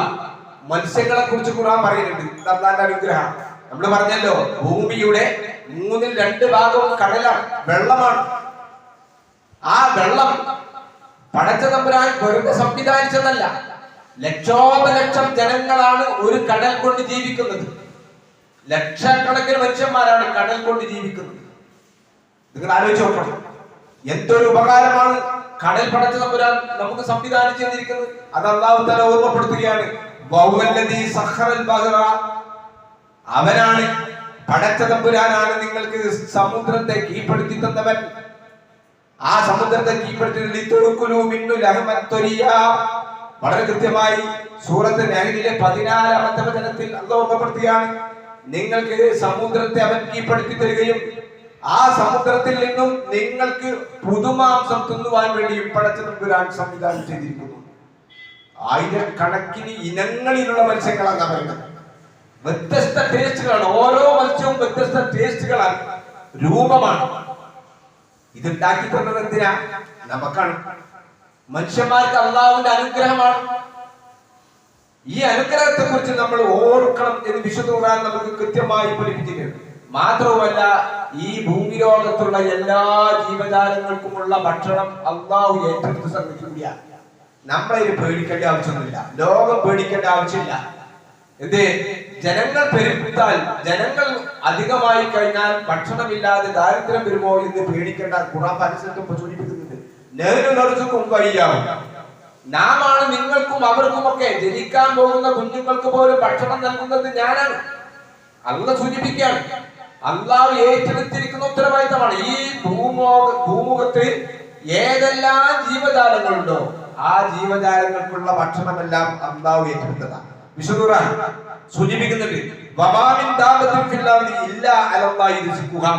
മത്സ്യങ്ങളെ കുറിച്ച് ഖുർആൻ പറയുന്നുണ്ട്. അല്ലാഹുവിന്റെ അനുഗ്രഹം. നമ്മൾ പറഞ്ഞല്ലോ, ഭൂമിയുടെ 2/3 ഭാഗവും കടലാണ്, വെള്ളമാണ്. ആ വെള്ളം പടച്ച തമ്പുരാൻ വെറുതെ സംവിധാനിച്ചതല്ല. ലക്ഷോപലക്ഷം ജനങ്ങളാണ് ഒരു കടൽ കൊണ്ട് ജീവിക്കുന്നത്. ലക്ഷക്കണക്കിന് മനുഷ്യന്മാരാണ് കടൽ കൊണ്ട് ജീവിക്കുന്നത്. നിങ്ങൾ ആലോചിച്ച് നോക്കണം, എന്തൊരു ഉപകാരമാണ് കടൽ പടച്ച തമ്പുരാൻ നമുക്ക് സംവിധാനിച്ചു തന്നിരിക്കുന്നത്. അത് അല്ലാഹു തആല ഓർമ്മപ്പെടുത്തുകയാണ്, വഹുവല്ലദീ സഖറൽ ബഹറ, അവനാണ്, പടച്ച തമ്പുരാനാണ് നിങ്ങൾക്ക് സമുദ്രത്തെ കീഴ്പ്പെടുത്തി തന്നവൻ. ആ സമുദ്രത്തെ കീഴ്പ്പെടുത്തി വളരെ കൃത്യമായി സൂറത്ത് നഹ്ലിലെ 14-ാമത്തെ വചനത്തിൽ അല്ലാഹു ഓർമ്മപ്പെടുത്തുകയാണ്, നിങ്ങൾക്ക് സമുദ്രത്തെ അവൻ കീഴ്പ്പെടുത്തി തരികയും ആ സമുദ്രത്തിൽ നിന്നും നിങ്ങൾക്ക് പുതുമാംസം തിന്നുവാൻ വേണ്ടിയും പടച്ച തമ്പുരാൻ സംവിധാനം ചെയ്തിരിക്കുന്നു. ആയിരക്കണക്കിന് ഇനങ്ങളിലുള്ള മത്സ്യങ്ങളാണ് പറയുന്നത്. വ്യത്യസ്ത ടേസ്റ്റുകളാണ്, ഓരോ മത്സ്യവും വ്യത്യസ്ത ടേസ്റ്റുകളാണ്, രൂപമാണ്. ഇതുണ്ടാക്കി തന്നത് എന്തിനാ? നമുക്കാണ്. മനുഷ്യന്മാർക്ക് അള്ളാഹുവിന്റെ അനുഗ്രഹമാണ്. ഈ അനുഗ്രഹത്തെ കുറിച്ച് നമ്മൾ ഓർക്കണം എന്ന് വിശുദ്ധ ഖുർആൻ നമുക്ക് കൃത്യമായി പഠിപ്പിച്ചിട്ടുണ്ട്. മാത്രവുമല്ല, ഈ ഭൂമിലോകത്തുള്ള എല്ലാ ജീവജാലങ്ങൾക്കുമുള്ള ഭക്ഷണം അള്ളാഹു ഏറ്റെടുത്ത് സംഘടിപ്പിക്കുകയാണ്. നമ്മളെ പേടിക്കേണ്ട ആവശ്യമൊന്നുമില്ല, ലോകം പേടിക്കേണ്ട ആവശ്യമില്ല. എന്ത്, ജനങ്ങൾ പെരുത്താൽ, ജനങ്ങൾ അധികമായി കഴിഞ്ഞാൽ ഭക്ഷണമില്ലാതെ ദാരിദ്ര്യം വരുമോ എന്ന് പേടിക്കേണ്ട ഖുർആൻ പരിസരത്തും സൂചിപ്പിക്കുന്നുണ്ട്. നാമാണ് നിങ്ങൾക്കും അവർക്കുമൊക്കെ, ജനിക്കാൻ പോകുന്ന കുഞ്ഞുങ്ങൾക്ക് പോലും ഭക്ഷണം നൽകുന്നത് ഞാനാണ്. അല്ലാഹു സൂചിപ്പിക്കുകയാണ്, അല്ലാഹു ഏറ്റെടുത്തിരിക്കുന്ന ഉത്തരവാദിത്തമാണ്. ഈ ഭൂമുഖത്ത് ഏതെല്ലാം ജീവജാലങ്ങളുണ്ടോ ആ ജീവജാലങ്ങൾക്കുള്ള ഭക്ഷണമെല്ലാം അല്ലാഹു ഏറ്റെടുത്തതാണ്. വിശുദ്ധ ഖുർആൻ സൂചിപ്പിക്കുന്നുണ്ട്, വമാമിൻ ദാബത്തിൻ ഫിൽ അർദി ഇല്ലാ അലല്ലാഹി റിസ്ഖുഹാ.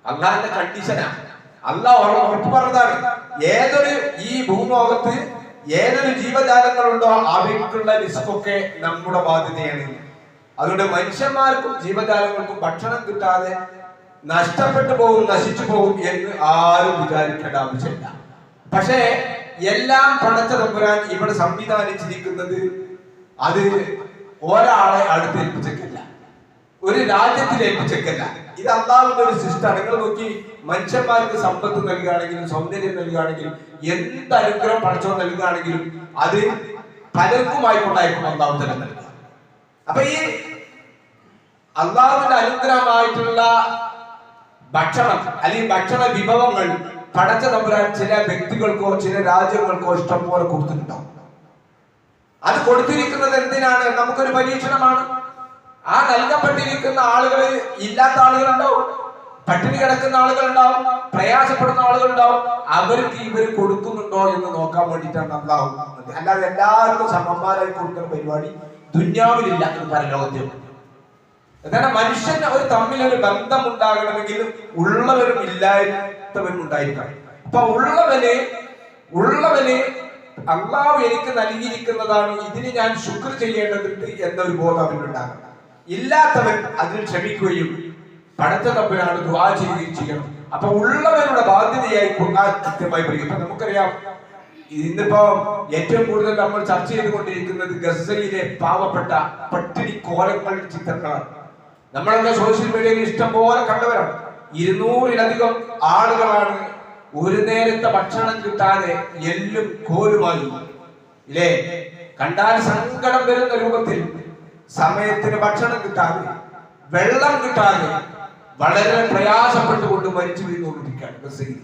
അല്ലാഹുവിന്റെ കണ്ടീഷനാണ്, അല്ലാഹു ഉറപ്പ് പറഞ്ഞതാണ്. ഈ ഭൂലോകത്ത് ഏതൊരു ജീവജാലങ്ങളുണ്ടോ അവയ്ക്കുള്ള റിസ്കൊക്കെ നമ്മുടെ ബാധ്യതയാണ്. അതുകൊണ്ട് മനുഷ്യന്മാർക്കും ജീവജാലങ്ങൾക്കും ഭക്ഷണം കിട്ടാതെ നഷ്ടപ്പെട്ടു പോകും, നശിച്ചു പോകും എന്ന് ആരും വിചാരിക്കേണ്ട ആവശ്യമില്ല. പക്ഷേ എല്ലാം പടച്ച തമ്പുരാൻ ഇവിടെ സംവിധാനിച്ചിരിക്കുന്നത് അത് ഒരാളെ അടുത്തേൽപ്പിച്ചിട്ടില്ല. ഒരു രാജ്യത്തിൽ ഏൽപ്പിച്ചേക്കല്ല. ഇത് അള്ളാഹുവിന്റെ ഒരു സിസ്റ്റമാണ്. നിങ്ങൾ നോക്കി, മനുഷ്യന്മാർക്ക് സമ്പത്ത് നൽകുകയാണെങ്കിലും സൗന്ദര്യം നൽകുകയാണെങ്കിലും എന്ത് അനുഗ്രഹം പഠിച്ചോ നൽകുകയാണെങ്കിലും അത് പലർക്കുമായിക്കൊണ്ടായിരിക്കും അള്ളാഹു തന്നെ നൽകുക. അപ്പൊ ഈ അള്ളാഹുവിന്റെ അനുഗ്രഹമായിട്ടുള്ള ഭക്ഷണം അല്ലെങ്കിൽ ഭക്ഷണ വിഭവങ്ങൾ പടച്ച തമ്പുരാൻ ചില വ്യക്തികൾക്കോ ചില രാജ്യങ്ങൾക്കോ ഇഷ്ടം പോലെ കൊടുത്തിട്ടുണ്ടാവും. അത് കൊടുത്തിരിക്കുന്നത് എന്തിനാണ്? നമുക്കൊരു പരീക്ഷണമാണ്. ആ നൽകപ്പെട്ടിരിക്കുന്ന ആളുകൾ ഇല്ലാത്ത ആളുകളുണ്ടാവും, പട്ടിണി കിടക്കുന്ന ആളുകളുണ്ടാവും, പ്രയാസപ്പെടുന്ന ആളുകളുണ്ടാവും. അവർക്ക് ഇവർ കൊടുക്കുന്നുണ്ടോ എന്ന് നോക്കാൻ വേണ്ടിയിട്ടാണ് അള്ളാഹു. അല്ലാതെ എല്ലാവർക്കും സമന്മാരായി കൊടുക്കുന്ന പരിപാടി ദുന്യാവിലില്ല, പരലോകത്തിൽ. കാരണം മനുഷ്യൻ ഒരു തമ്മിലൊരു ബന്ധം ഉണ്ടാകണമെങ്കിൽ ഉള്ളവരും ഇല്ലാത്തവരും ഉണ്ടായിരിക്കണം. അപ്പൊ ഉള്ളവന് അള്ളാഹു എനിക്ക് നൽകിയിരിക്കുന്നതാണ്, ഇതിന് ഞാൻ ശുക്ർ ചെയ്യേണ്ടതുണ്ട് എന്നൊരു ബോധം അവനുണ്ടാകണം. ഇല്ലാത്തവൻ അതിൽ ക്ഷമിക്കുകയും പടച്ച തമ്പുരാനോട് ദുആ ചെയ്യുകയും ചെയ്യണം. അപ്പൊ ഉള്ളവരുടെ ബാധ്യതയായി ഖുർആൻ കൃത്യമായി പറയും. ഇപ്പൊ നമുക്കറിയാം, ഇന്നിപ്പോ ഏറ്റവും കൂടുതൽ നമ്മൾ ചർച്ച ചെയ്തുകൊണ്ടിരിക്കുന്നത് ഗസയിലെ പാവപ്പെട്ട പട്ടിണി കോലങ്ങളുടെ ചിത്രങ്ങളാണ്. നമ്മളൊക്കെ സോഷ്യൽ മീഡിയയിൽ ഇഷ്ടം പോലെ കണ്ടവരാണ്. 200-ലധികം ആളുകളാണ് ഒരു നേരത്തെ ഭക്ഷണം കിട്ടാതെ എല്ലും കോലുമായി, ഇല്ലേ, കണ്ടാൽ സങ്കടം വരുന്ന രൂപത്തിൽ സമയത്തിന് ഭക്ഷണം കിട്ടാതെ വെള്ളം കിട്ടാതെ വളരെ പ്രയാസപ്പെട്ടുകൊണ്ട് മരിച്ചു വീണുകൊണ്ടിരിക്കുകയാണ് ഗസയിൽ.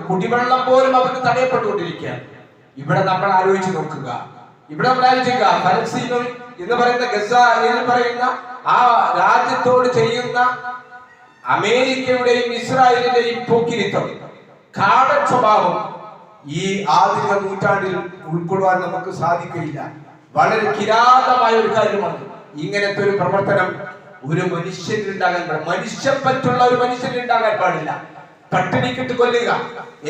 കുടിവെള്ളം പോലും അവർക്ക് തടയപ്പെട്ടുകൊണ്ടിരിക്കുകയാണ്. ഇവിടെ നമ്മൾ ആലോചിച്ച് നോക്കുക, ഇവിടെ നമ്മൾ ആലോചിക്കുക, ഫലസ്തീൻ എന്ന് പറയുന്ന ഗസ എന്ന് പറയുന്ന ആ രാജ്യത്തോട് ചെയ്യുന്ന അമേരിക്കയുടെയും ഇസ്രായേലിന്റെയും പോക്കിരിത്തം, കാടൻ സ്വഭാവം ഈ ആധുനിക നൂറ്റാണ്ടിൽ ഉൾക്കൊള്ളുവാൻ നമുക്ക് സാധിക്കില്ല. വളരെ കിരാതമായ ഒരു കാര്യമാണ് ഇങ്ങനത്തെ ഒരു പ്രവർത്തനം. ഒരു മനുഷ്യന് ഉണ്ടാകാൻ പാടില്ല, മനുഷ്യപ്പറ്റുള്ള ഒരു മനുഷ്യന് ഉണ്ടാകാൻ പാടില്ല. പട്ടിണിക്കിട്ട് കൊല്ലുക,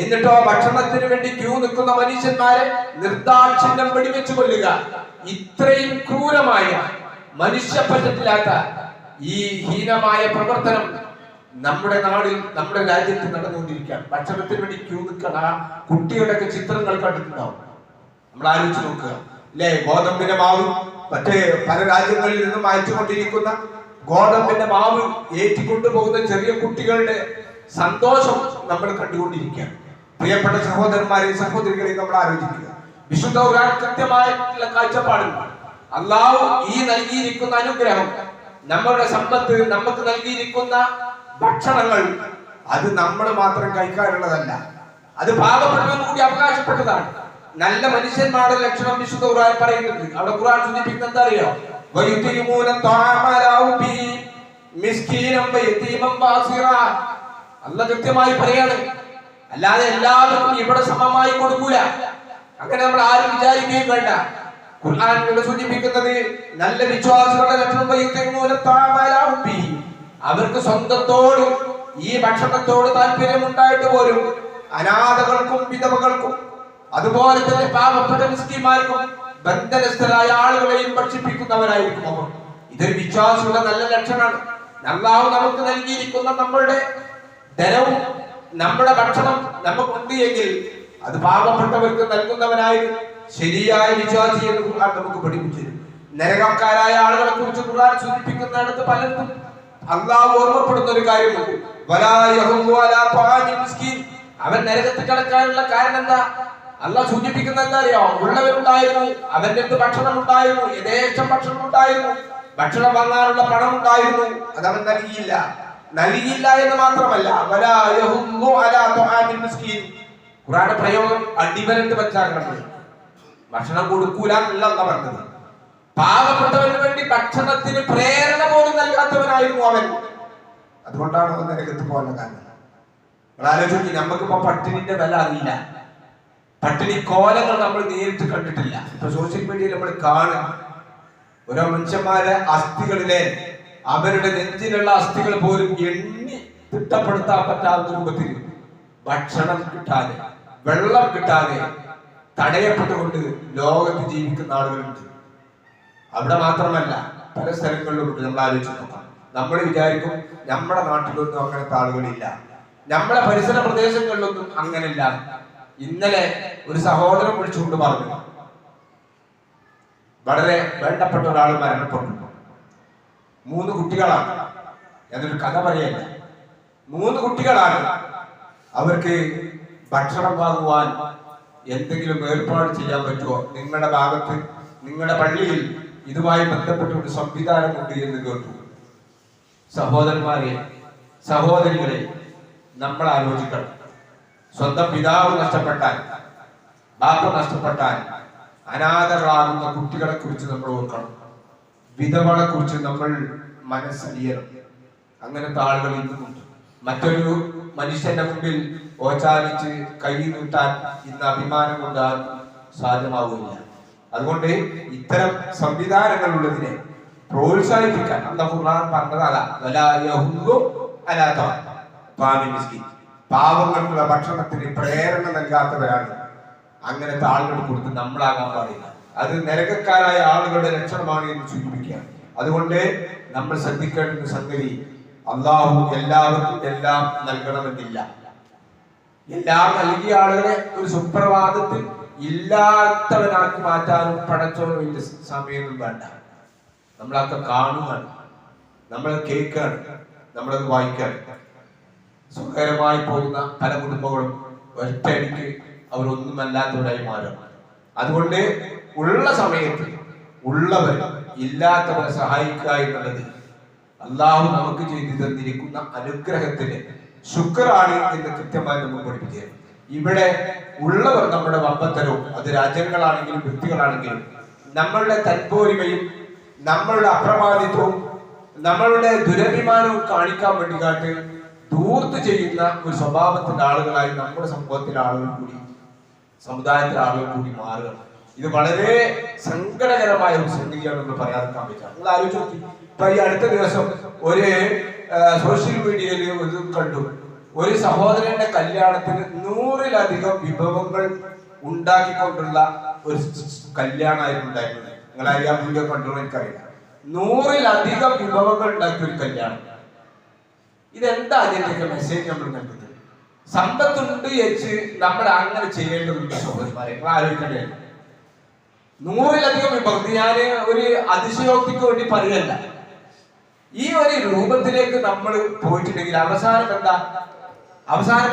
എന്നിട്ടോ ഭക്ഷണത്തിന് വേണ്ടി ക്യൂ നിൽക്കുന്ന മനുഷ്യന്മാരെ നിർദാക്ഷിണ്യം വെടിവെച്ച് കൊല്ലുക. ഇത്രയും ക്രൂരമായ മനുഷ്യപ്പറ്റില്ലാത്ത ഈ ഹീനമായ പ്രവർത്തനം നമ്മുടെ നാടിൽ, നമ്മുടെ രാജ്യത്ത് നടന്നുകൊണ്ടിരിക്കുകയാണ്. ഭക്ഷണത്തിന് വേണ്ടി ക്യൂ നിൽക്കുന്ന കുട്ടികളുടെയൊക്കെ ചിത്രങ്ങൾ കണ്ടിട്ടുണ്ടാവും. നമ്മൾ ആലോചിച്ച് നോക്കുക, അല്ലെ? ഗോതമ്പിന്റെ മാവ് മറ്റേ പല രാജ്യങ്ങളിൽ നിന്നും അയച്ചുകൊണ്ടിരിക്കുന്ന ഗോതമ്പിന്റെ മാവ് ഏറ്റിക്കൊണ്ടുപോകുന്ന ചെറിയ കുട്ടികളുടെ സന്തോഷം നമ്മൾ കണ്ടുകൊണ്ടിരിക്കുകയാണ്. പ്രിയപ്പെട്ട സഹോദരന്മാരെ, സഹോദരികളെ, നമ്മൾ ആലോചിക്കുക. വിശുദ്ധ ഖുർആൻ കൃത്യമായിട്ടുള്ള കാഴ്ചപ്പാടുണ്ട്. അള്ളാഹു ഈ നൽകിയിരിക്കുന്ന അനുഗ്രഹം, നമ്മുടെ സമ്പത്ത്, നമുക്ക് നൽകിയിരിക്കുന്ന ഭക്ഷണങ്ങൾ, അത് നമ്മൾ മാത്രം കഴിക്കാനുള്ളതല്ല, അത് പാവപ്പെട്ടവന് കൂടി അവകാശപ്പെട്ടതാണ്. നല്ല മനുഷ്യന്മാരുടെ ലക്ഷണം വിശുദ്ധ ഖുർആൻ പറയുന്നുണ്ട്. അവിടെ ഖുർആൻ സൂചിപ്പിക്കുന്നത് എന്താ അറിയോ? അല്ലാഹ് കൃത്യമായി പറയാണ്. അല്ലാതെ എല്ലാവർക്കും ഇവിടെ സമമായി കൊടുക്കൂല, അങ്ങനെ നമ്മൾ ആരും വിചാരിക്കുകയും വേണ്ട. ഖുർആൻ സൂചിപ്പിക്കുന്നത് നല്ല വിശ്വാസികളുടെ ലക്ഷണം അവർക്ക് സ്വന്തത്തോട് ഈ ഭക്ഷണത്തോട് താല്പര്യമുണ്ടായിട്ട് പോലും അനാഥകൾക്കും വിധവകൾക്കും അതുപോലെ തന്നെ പാവപ്പെട്ട മിസ്കിന്മാർക്കും ബന്ധനസ്ഥരായ ആളുകളെയും ഭക്ഷിപ്പിക്കുന്നവരായിരിക്കും അവർ. ഇതൊരു വിശ്വാസിയുടെ നല്ല ലക്ഷണമാണ്. അല്ലാഹു നമുക്ക് നൽകിയിരിക്കുന്ന നമ്മളുടെ ധനവും നമ്മുടെ ഭക്ഷണം നമുക്കുണ്ട് എങ്കിൽ അത് പാവപ്പെട്ടവർക്ക് നൽകുന്നവനായി ശരിയായ വിശ്വാസി എന്ന് ഖുർആൻ നമുക്ക് പഠിപ്പിച്ചു. നരകക്കാരായ ആളുകളെ കുറിച്ച് ഖുർആൻ സൂചിപ്പിക്കുന്നിടത്ത് പലർക്കും അല്ലാഹു ഓർമ്മപ്പെടുന്ന ഒരു കാര്യമുണ്ട്. അവൻ നരകത്തിൽ കടക്കാനുള്ള കാരണം എന്താ? അല്ലാഹ് സൂചിപ്പിക്കുന്നത് എന്താ അറിയോ? ഉള്ളവരുണ്ടായിരുന്നു, അവന്റെ അടുത്ത് ഭക്ഷണം ഉണ്ടായിരുന്നു, യഥേഷ്ടം ഭക്ഷണം ഉണ്ടായിരുന്നു, ഭക്ഷണം വാങ്ങാനുള്ള പണം ഉണ്ടായിരുന്നു, അത് അവൻ നൽകിയില്ല എന്ന് മാത്രമല്ല, ഖുർആന്റെ പ്രയോഗം അടിവരട്ട് പച്ചാക്കണം. ഭക്ഷണം കൊടുക്കൂല എന്നല്ല പറഞ്ഞത്. പാവപ്പെട്ടവന് വേണ്ടി ഭക്ഷണത്തിന് പ്രേരണ പോലും നൽകാത്തവനായിരുന്നു അവൻ. അതുകൊണ്ടാണ് അവൻ നരകത്ത് പോകുന്ന കാരണം. ആലോചിച്ച്, നമുക്കിപ്പോ പട്ടിണിന്റെ വില അറിയില്ല, പട്ടിണി കോലങ്ങൾ നമ്മൾ നേരിട്ട് കണ്ടിട്ടില്ല. ഇപ്പൊ സോഷ്യൽ മീഡിയയിൽ നമ്മൾ കാണുക, ഓരോ മനുഷ്യന്മാരെ അസ്ഥികളിലെ അവരുടെ നെഞ്ചിലുള്ള അസ്ഥികൾ പോലും എണ്ണി തിട്ടപ്പെടുത്താൻ പറ്റാത്ത രൂപത്തിൽ ഭക്ഷണം കിട്ടാതെ, വെള്ളം കിട്ടാതെ തടയപ്പെട്ടുകൊണ്ട് ലോകത്ത് ജീവിക്കുന്ന ആളുകളുണ്ട്. അവിടെ മാത്രമല്ല, പല സ്ഥലങ്ങളിലും ഉണ്ട്. നമ്മൾ ആലോചിച്ച് നോക്കാം. നമ്മൾ വിചാരിക്കും നമ്മുടെ നാട്ടിലൊന്നും അങ്ങനത്തെ ആളുകളില്ല, നമ്മുടെ പരിസര പ്രദേശങ്ങളിലൊന്നും അങ്ങനെയില്ല. ഇന്നലെ ഒരു സഹോദരൻ വിളിച്ചുകൊണ്ട് പറഞ്ഞു, വളരെ വേണ്ടപ്പെട്ട ഒരാൾ മരണപ്പെട്ടു. 3 കുട്ടികളാണ്. ഞാനൊരു കഥ പറയല്ല. 3 കുട്ടികളാണ്. അവർക്ക് ഭക്ഷണം വാങ്ങുവാൻ എന്തെങ്കിലും ഏർപ്പാട് ചെയ്യാൻ പറ്റുമോ? നിങ്ങളുടെ ഭാഗത്ത്, നിങ്ങളുടെ പള്ളിയിൽ ഇതുമായി ബന്ധപ്പെട്ട ഒരു സംവിധാനമുണ്ട് എന്ന് കേട്ടു. സഹോദരന്മാരെ, സഹോദരികളെ, നമ്മൾ ആലോചിക്കണം. സ്വന്തം പിതാവ് നഷ്ടപ്പെട്ടാൽ, ബാപ്പ നഷ്ടപ്പെട്ടാൽ അനാഥകളാകുന്ന കുട്ടികളെ കുറിച്ച് നമ്മൾ ഓർക്കണം. വിധവകളെ കുറിച്ച് നമ്മൾ മനസ്സറിയണം. അങ്ങനത്തെ ആളുകൾ ഇന്നുമുണ്ട്. മറ്റൊരു മനുഷ്യന്റെ മുമ്പിൽ ഓച്ചാലിച്ച് കൈ നീട്ടാൻ ഇന്ന് അഭിമാനം കൊണ്ടാൽ സാധ്യമാവുകയില്ല. അതുകൊണ്ട് ഇത്തരം സംവിധാനങ്ങൾ ഉള്ളതിനെ പ്രോത്സാഹിപ്പിക്കാൻ അല്ലാഹു ഖുർആൻ പറഞ്ഞതല്ല, പാവങ്ങൾക്കുള്ള ഭക്ഷണത്തിന് പ്രേരണ നൽകാത്തവരാണ് അങ്ങനത്തെ ആളുകൾ കൊടുത്ത് നമ്മളാകാൻ പാടില്ല. അത് നരകക്കാരായ ആളുകളുടെ ലക്ഷണമാണ് എന്ന് സൂചിപ്പിക്കുകയാണ്. അതുകൊണ്ട് നമ്മൾ ശ്രദ്ധിക്കേണ്ട സംഗതി, അള്ളാഹു എല്ലാവർക്കും എല്ലാം നൽകണമെന്നില്ല. എല്ലാം നൽകിയ ആളുകളെ ഒരു സുപ്രഭാതത്തിൽ ഇല്ലാത്തവനാക്കി മാറ്റാനും പടച്ചോനും വലിയ സമയമൊന്നും വേണ്ട. നമ്മളൊക്കെ കാണുകയാണ്, നമ്മൾ കേൾക്കുകയാണ്, നമ്മളത് വായിക്കുകയാണ്. സുഖകരമായി പോകുന്ന പല കുടുംബങ്ങളും ഒറ്റയടിക്ക് അവരൊന്നുമല്ലാത്തവരായി മാറും. അതുകൊണ്ട് ഉള്ള സമയത്ത് ഉള്ളവർ ഇല്ലാത്തവരെ സഹായിക്കുക എന്നുള്ളത് അള്ളാഹു നമുക്ക് ചെയ്തു തന്നിരിക്കുന്ന അനുഗ്രഹത്തിന് ശുക്റാണ് എന്ന് കൃത്യമായി നമ്മൾ പഠിപ്പിക്കുക. ഇവിടെ ഉള്ളവർ നമ്മുടെ വമ്പത്തരവും, അത് രാജ്യങ്ങളാണെങ്കിലും വ്യക്തികളാണെങ്കിലും, നമ്മളുടെ തൻപോരിമയും നമ്മളുടെ അപ്രമാദിത്വവും നമ്മളുടെ ദുരഭിമാനവും കാണിക്കാൻ വേണ്ടിക്കാട്ട് ധൂർത്ത് ചെയ്യുന്ന ഒരു സ്വഭാവത്തിന്റെ ആളുകളായി നമ്മുടെ സമൂഹത്തിലെ ആളുകൾ കൂടി, സമുദായത്തിലെ ആളുകൾ കൂടി മാറുകയാണ്. ഇത് വളരെ സങ്കടകരമായ ഒരു സംഗതിയാണ് നമ്മൾ പറയാതിരിക്കാൻ പറ്റുക. നിങ്ങൾ ആലോചിച്ച് നോക്കി. ഇപ്പൊ ഈ അടുത്ത ദിവസം ഒരു സോഷ്യൽ മീഡിയയിൽ ഒരു കണ്ടു, ഒരു സഹോദരന്റെ കല്യാണത്തിന് 100-ലധികം വിഭവങ്ങൾ ഉണ്ടാക്കിക്കൊണ്ടുള്ള ഒരു കല്യാണമായിരുന്നു ഉണ്ടായിരുന്നത്. നിങ്ങൾ അറിയാൻ വീഡിയോ കണ്ടു എനിക്കറിയില്ല. 100-ലധികം വിഭവങ്ങൾ ഉണ്ടാക്കിയ ഒരു കല്യാണം. ഇതെന്താ അതിന്റെയൊക്കെ മെസ്സേജ് നമ്മൾ നൽകുന്നത്? സമ്പത്തുണ്ട് വെച്ച് നമ്മൾ അങ്ങനെ ചെയ്യേണ്ടതുണ്ട് സഹോദരന്മാരെ. നിങ്ങൾ ആലോചിക്കേണ്ടത് 100-ലധികം വിഭവം. ഞാൻ ഒരു അതിശയോക്തിക്ക് വേണ്ടി പറയല്ല. ഈ ഒരു രൂപത്തിലേക്ക് നമ്മൾ പോയിട്ടുണ്ടെങ്കിൽ അവസാനം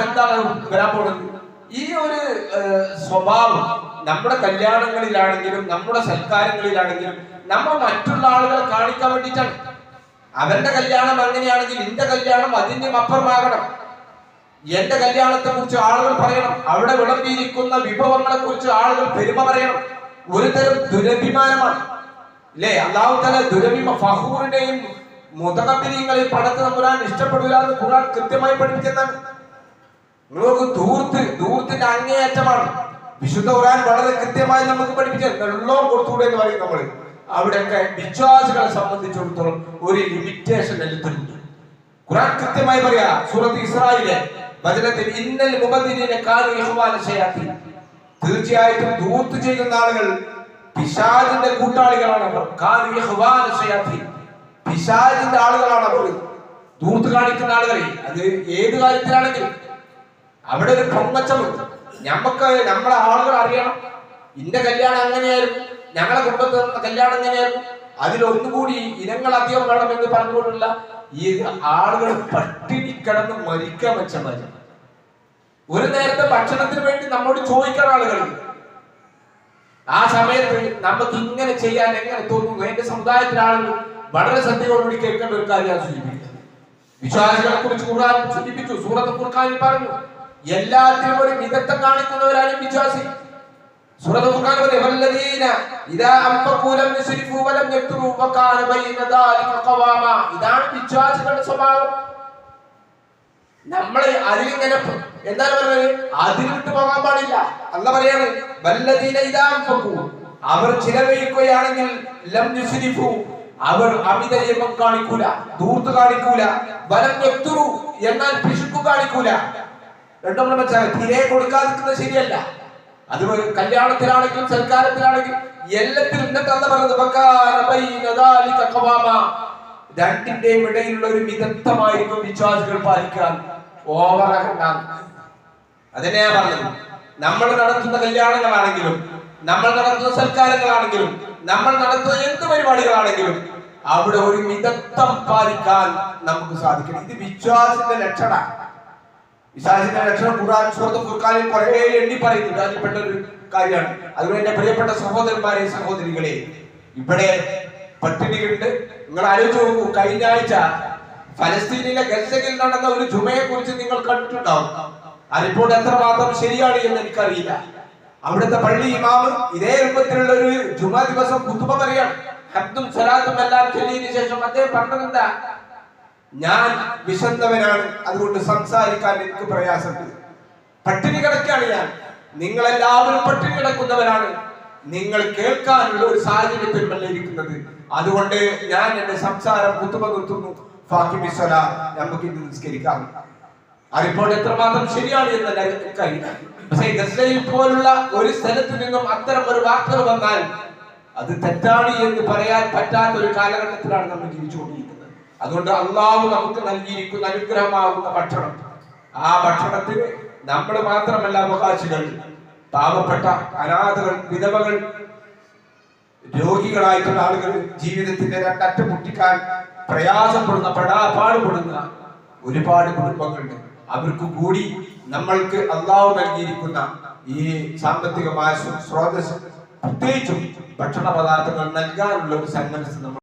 എന്താണ് വരാൻ പോകുന്നത്? ഈ ഒരു സ്വഭാവം നമ്മുടെ കല്യാണങ്ങളിലാണെങ്കിലും നമ്മുടെ സൽക്കാരങ്ങളിലാണെങ്കിലും നമ്മൾ മറ്റുള്ള ആളുകളെ കാണിക്കാൻ വേണ്ടിയിട്ടാണ്. അവന്റെ കല്യാണം അങ്ങനെയാണെങ്കിൽ എന്റെ കല്യാണം അതിന്റെ അപ്പുറമാകണം. എന്റെ കല്യാണത്തെ കുറിച്ച് ആളുകൾ പറയണം. അവിടെ വിളമ്പിയിരിക്കുന്ന വിഭവങ്ങളെ കുറിച്ച് ആളുകൾ പെരുമ പറയണം. ഒരു തരം ദുരഭിമാനമാണ് അല്ലേ? അല്ലാഹു തആല ഫഖൂറിനെയും മുതകബിരികളെയും പടത്ത് തമ്പുരാൻ ഇഷ്ടപ്പെടില്ല എന്ന് ഖുർആൻ കൃത്യമായി പഠിപ്പിക്കുന്നതാണ്. നിങ്ങൾക്ക് ധൂർത്തിന്റെ അങ്ങേയറ്റമാണ്. വിശുദ്ധ ഖുർആൻ വളരെ കൃത്യമായി നമുക്ക് പഠിപ്പിച്ചത് വെള്ളം കൊടുത്തുകൂടെ എന്ന് പറയും നമ്മൾ. അവിടെയൊക്കെ വിശ്വാസികളെ സംബന്ധിച്ചിടത്തോളം ഒരു ലിമിറ്റേഷൻ എഴുത്തുണ്ട്. ഖുർആൻ കൃത്യമായി പറയാ, സൂറത്ത് ഇസ്രായിലെ വചനത്തിൽ ഇന്നൽ മുബദ്ദിരീന കാനൂ ഇഖ്വാന ശയാത്തീൻ, തീർച്ചയായിട്ടും ധൂർത്ത് ചെയ്യുന്ന ആളുകൾ പിശാചിന്റെ കൂട്ടാളികളാണ് അവർ. കാനൂ ഇഖ്വാന ശയാത്തീൻ, പിശാചിന്റെ ആളുകളാണ് അവർ. ധൂർത്ത് കാണിക്കുന്ന ആളുകളെ അത് ഏത് കാര്യത്തിലാണെങ്കിലും അവിടെ ഒരു പൊങ്ങച്ചമുണ്ട്. നമ്മളെ ആളുകൾ അറിയണം, ഇന്റെ കല്യാണം അങ്ങനെയായിരുന്നു, ഞങ്ങളുടെ കുടുംബത്തിൽ കല്യാണം എങ്ങനെയായിരുന്നു, അതിലൊന്നുകൂടി ഇനങ്ങൾ അധികം വേണം എന്ന് പറഞ്ഞുകൊണ്ടുള്ള ഈ ആളുകൾ പട്ടിണി കിടന്ന് മരിക്കാൻ വെച്ച മതി. ഒരു നേരത്തെ ഭക്ഷണത്തിന് വേണ്ടി നമ്മോട് ചോദിക്കുന്ന ആളുകൾ ആ സമയത്ത് നമുക്ക് ഇങ്ങനെ ചെയ്യാൻ എങ്ങനെ തോന്നുന്നു? എന്റെ സമുദായത്തിലെ ആളുകൾ വളരെ ശ്രദ്ധയോടുകൂടി കേൾക്കേണ്ട ഒരു കാര്യമാണ് സൂചിപ്പിക്കുന്നത്. വിശ്വാസികളെ കുറിച്ച് ഖുർആൻ സൂചിപ്പിച്ചു. സൂറത്ത് ഫുർഖാനിൽ പറഞ്ഞു, എല്ലാത്തിനും ഒരു മിതത്വം കാണിക്കുന്നവരാണ് വിശ്വാസി. സൂറത്ത് ഫുർഖാൻ പറയുന്നു, വല്ലദീന ഇദാ അൻഫഖൂ ലം യുസ്രിഫൂ വലം യഖ്തുറൂ വകാന ബൈന ദാലിക ഖവാമ. ഇതാണ് വിശ്വാസികളുടെ സ്വഭാവം. നമ്മൾ അതിലിങ്ങനെ എന്താണ് പറയുന്നത്? അതിൽ വിട്ടു പോകാൻ പാടില്ല. അല്ലാഹു പറയാണ്, വല്ലദീന ഇദാ അൻഫഖൂ, അവർ ചിലവഴിക്കുകയാണെങ്കിൽ ലം യുസ്രിഫൂ, അവർ അമിതയത്വം കാണിക്കൂല, ധൂർത്ത് കാണിക്കൂല, വലം യഖ്തുറൂ, എന്നാൽ പിശുക്ക് കാണിക്കൂല. രണ്ടും നമ്മൾ തിരെ കൊടുക്കാതിരിക്കുന്നത് ശരിയല്ല. അത് കല്യാണത്തിലാണെങ്കിലും സൽക്കാരത്തിലാണെങ്കിലും എല്ലാത്തിലും രണ്ടിന്റെയും ഇടയിലുള്ള ഒരു മിതത്വമായിരിക്കും വിശ്വാസികൾ പാലിക്കാൻ. ഓവറാകണ്ടാണ്. അതിനെയാ പറഞ്ഞത്. നമ്മൾ നടത്തുന്ന കല്യാണങ്ങളാണെങ്കിലും നമ്മൾ നടത്തുന്ന സൽക്കാരങ്ങളാണെങ്കിലും നമ്മൾ നടത്തുന്ന എന്ത് പരിപാടികളാണെങ്കിലും അവിടെ ഒരു മിതത്വം പാലിക്കാൻ നമുക്ക് സാധിക്കണം. ഇത് വിശ്വാസത്തിന്റെ ലക്ഷണം. വിശ്വാസത്തിന്റെ ലക്ഷണം ഖുർആൻ സൂറത്തുൽ ഫുർഖാനിൽ കുറെ എണ്ണി പറയുന്നുണ്ട്. അതിൽപ്പെട്ട ഒരു കാര്യമാണ്. അതുകൊണ്ട് എന്റെ പ്രിയപ്പെട്ട സഹോദരന്മാരെ സഹോദരികളെ, ഇവിടെ പട്ടിണിയുണ്ട്. നിങ്ങൾ ആലോചിച്ച് നോക്കൂ, കഴിഞ്ഞ ആഴ്ച ഫലസ്തീനിലെ ഗസയിൽ നടന്ന ഒരു ജുമയെ കുറിച്ച് നിങ്ങൾ കണ്ടിട്ടുണ്ടാവും. ആ റിപ്പോർട്ട് എത്രമാത്രം ശരിയാണ് എന്ന് എനിക്കറിയില്ല. അവിടുത്തെ പള്ളി ഇമാമ് ഇതേ രൂപത്തിലുള്ള ഒരു ജുമ ദിവസം ഖുതുബ പറയാണ്. ഹദ്ദും സലാത്തും എല്ലാം ചൊല്ലിയതിനു ശേഷം അദ്ദേഹം പറഞ്ഞതെന്താ? ഞാൻ വിശന്നവനാണ്, അതുകൊണ്ട് സംസാരിക്കാൻ എനിക്ക് പ്രയാസമുണ്ട്. പട്ടിണി കിടക്കുകയാണ് ഞാൻ, നിങ്ങളെല്ലാവരും പട്ടിണി കിടക്കുന്നവരാണ്, നിങ്ങൾ കേൾക്കാനുള്ള ഒരു സാഹചര്യത്തിലല്ല ഇരിക്കുന്നത്, അതുകൊണ്ട് ഞാൻ എന്റെ സംസാരം ഖുതുബ നിർത്തുന്നു. നമുക്ക് ഇന്ന് നിസ്കരിക്കാം. ആ റിപ്പോർട്ട് എത്രമാത്രം ശരിയാണ് എന്നല്ല എനിക്കറിയില്ല. പക്ഷേ ഗസയിൽ പോലുള്ള ഒരു സ്ഥലത്ത് നിന്നും അത്തരം ഒരു വാർത്തകൾ വന്നാൽ അത് തെറ്റാണ് എന്ന് പറയാൻ പറ്റാത്ത ഒരു കാലഘട്ടത്തിലാണ് നമ്മൾ ജീവിച്ചുകൊണ്ടിരിക്കുന്നത്. അതുകൊണ്ട് അള്ളാഹു നമുക്ക് നൽകിയിരിക്കുന്ന അനുഗ്രഹമാകുന്ന ഭക്ഷണം, ആ ഭക്ഷണത്തിന് നമ്മൾ മാത്രമല്ല അവകാശികൾ, പാവപ്പെട്ട അനാഥകൾ, വിധവകൾ, രോഗികളായിട്ടുള്ള ആളുകൾ, ജീവിതത്തിന്റെ രണ്ടറ്റം മുട്ടിക്കാൻ പ്രയാസപ്പെടുന്ന, പാടുപെടുന്ന ഒരുപാട് കുടുംബങ്ങളുണ്ട്. അവർക്ക് കൂടി നമ്മൾക്ക് അള്ളാഹു നൽകിയിരിക്കുന്ന ഈ സാമ്പത്തികമായ സ്രോതസ്, പ്രത്യേകിച്ചും ഭക്ഷണ പദാർത്ഥങ്ങൾ നൽകാനുള്ള ഒരു സന്മനസ് നമ്മൾ